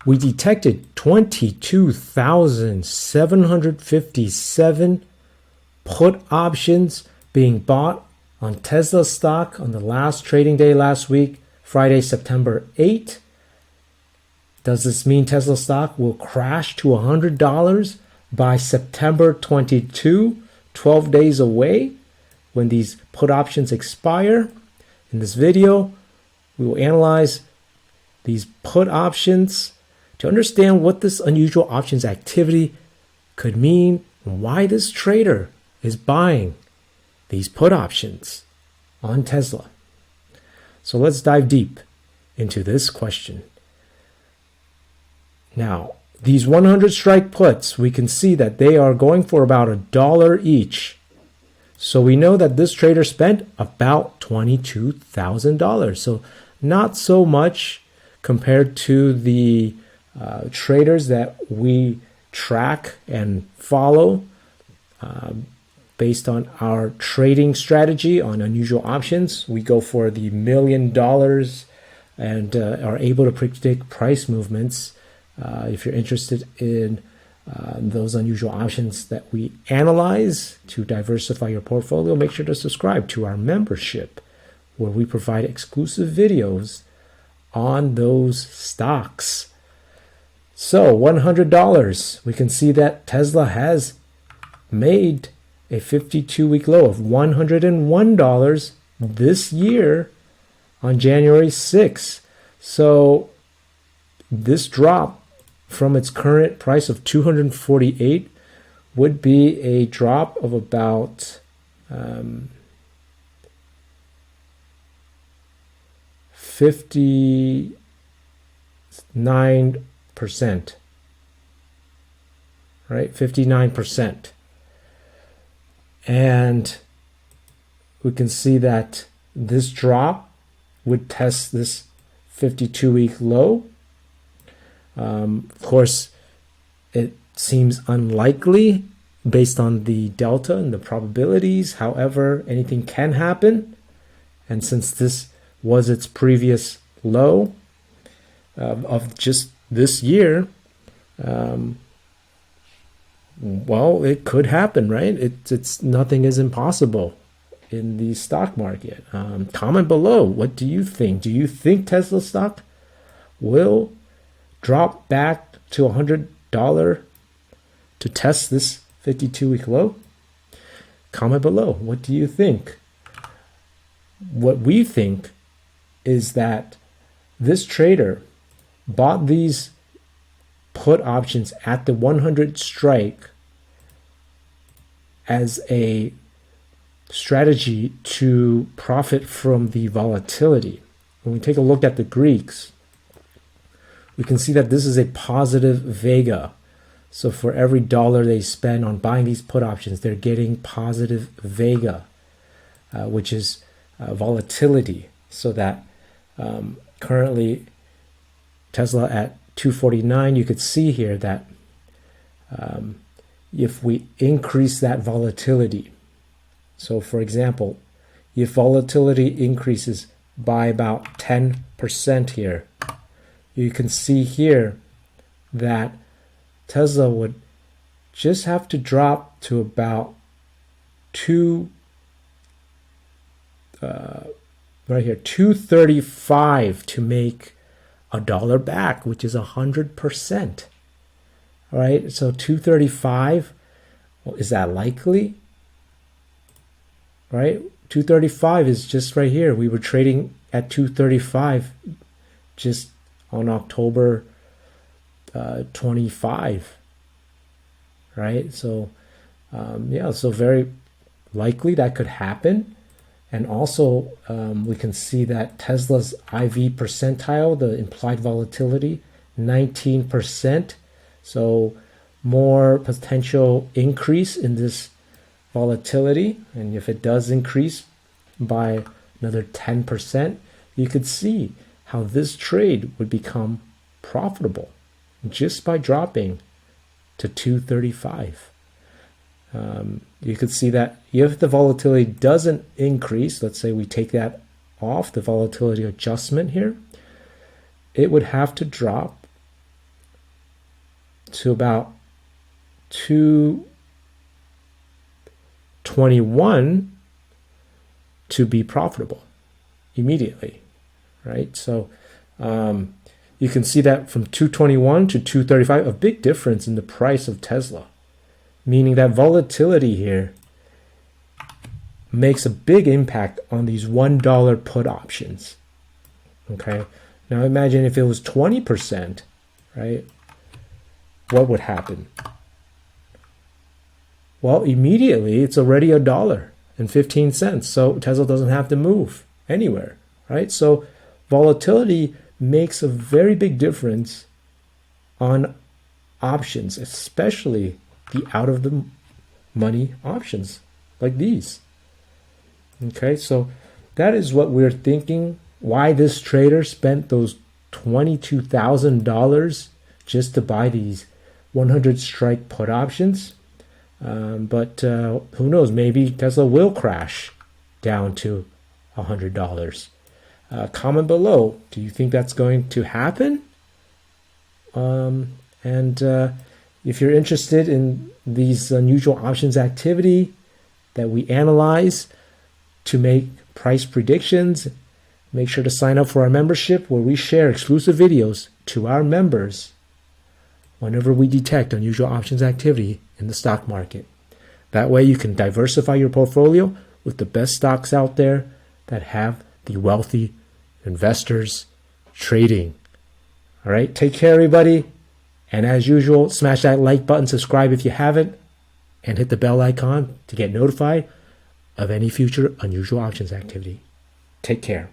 we detected 22,757 put options being bought on Tesla stock on the last trading day last week, Friday, September 8th. Does this mean Tesla stock will crash to $100 by September 22, 12 days away, when these put options expire? In this video, we will analyze these put options to understand what this unusual options activity could mean and why this trader is buying these put options on Tesla. So let's dive deep into this question. Now, these 100 strike puts, we can see that they are going for about $1 each. So we know that this trader spent about $22,000. So not so much compared to the traders that we track and follow based on our trading strategy on unusual options. We go for the $1 million and are able to predict price movements. If you're interested in those unusual options that we analyze to diversify your portfolio, make sure to subscribe to our membership, where we provide exclusive videos on those stocks. So $100, we can see that Tesla has made a 52-week low of $101 this year on January 6th. So this drop from its current price of 248 would be a drop of about 59%, right? 59%. And we can see that this drop would test this 52-week low. Of course, it seems unlikely based on the delta and the probabilities. However, anything can happen. And since this was its previous low of just this year, well, it could happen, right? It's nothing is impossible in the stock market. Comment below. What do you think? Do you think Tesla stock will drop back to $100 to test this 52-week low? Comment below. What do you think? What we think is that this trader bought these put options at the 100 strike as a strategy to profit from the volatility. When we take a look at the Greeks, we can see that this is a positive vega. So for every dollar they spend on buying these put options, they're getting positive vega, which is volatility. So that currently Tesla at 249, you could see here that if we increase that volatility, so for example, if volatility increases by about 10% here, you can see here that Tesla would just have to drop to about right here, 235 to make $1 back, which is 100%. All right, so 235, well, is that likely? Right, 235 is just right here. We were trading at 235 just on October 25, right? So yeah, so very likely that could happen. And also we can see that Tesla's IV percentile, the implied volatility, 19%. So more potential increase in this volatility. And if it does increase by another 10%, you could see how this trade would become profitable just by dropping to 235. You could see that if the volatility doesn't increase, let's say we take that off, the volatility adjustment here, it would have to drop to about 221 to be profitable immediately, right? So you can see that from 221 to 235, a big difference in the price of Tesla, meaning that volatility here makes a big impact on these $1 put options. Okay, now imagine if it was 20%, right? What would happen? Well, immediately it's already $1.15. So Tesla doesn't have to move anywhere, right? So volatility makes a very big difference on options, especially the out of the money options like these. Okay, so that is what we're thinking, why this trader spent those $22,000 just to buy these 100 strike put options. But who knows, maybe Tesla will crash down to $100. Comment below, do you think that's going to happen? And if you're interested in these unusual options activity that we analyze to make price predictions, make sure to sign up for our membership where we share exclusive videos to our members whenever we detect unusual options activity in the stock market. That way you can diversify your portfolio with the best stocks out there that have the wealthy investors trading. All right, take care, everybody. And as usual, smash that like button, subscribe if you haven't, and hit the bell icon to get notified of any future unusual options activity. Take care.